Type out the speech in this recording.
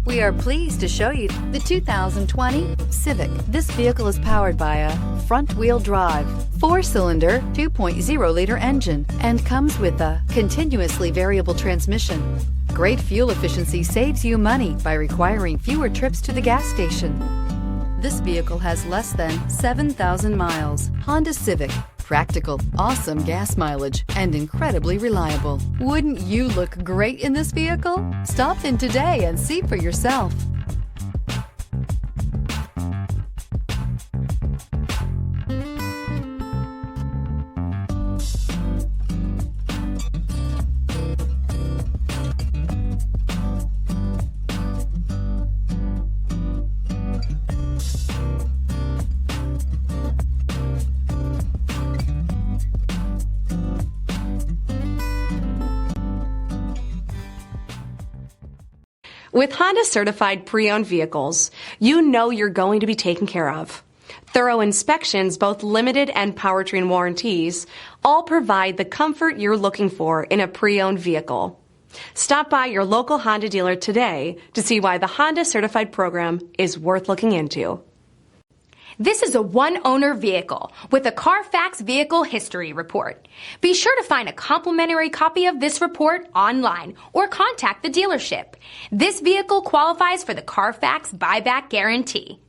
We are pleased to show you the 2020 Civic. This vehicle is powered by a front-wheel drive, 4-cylinder, 2.0-liter engine, and comes with a continuously variable transmission. Great fuel efficiency saves you money by requiring fewer trips to the gas station. This vehicle has less than 7,000 miles. Honda Civic. Practical, awesome gas mileage, and incredibly reliable. Wouldn't you look great in this vehicle? Stop in today and see for yourself. With Honda certified pre-owned vehicles, you know you're going to be taken care of. Thorough inspections, both limited and powertrain warranties, all provide the comfort you're looking for in a pre-owned vehicle. Stop by your local Honda dealer today to see why the Honda certified program is worth looking into. This is a one-owner vehicle with a CARFAX Vehicle History Report. Be sure to find a complimentary copy of this report online or contact the dealership. This vehicle qualifies for the CARFAX Buyback Guarantee.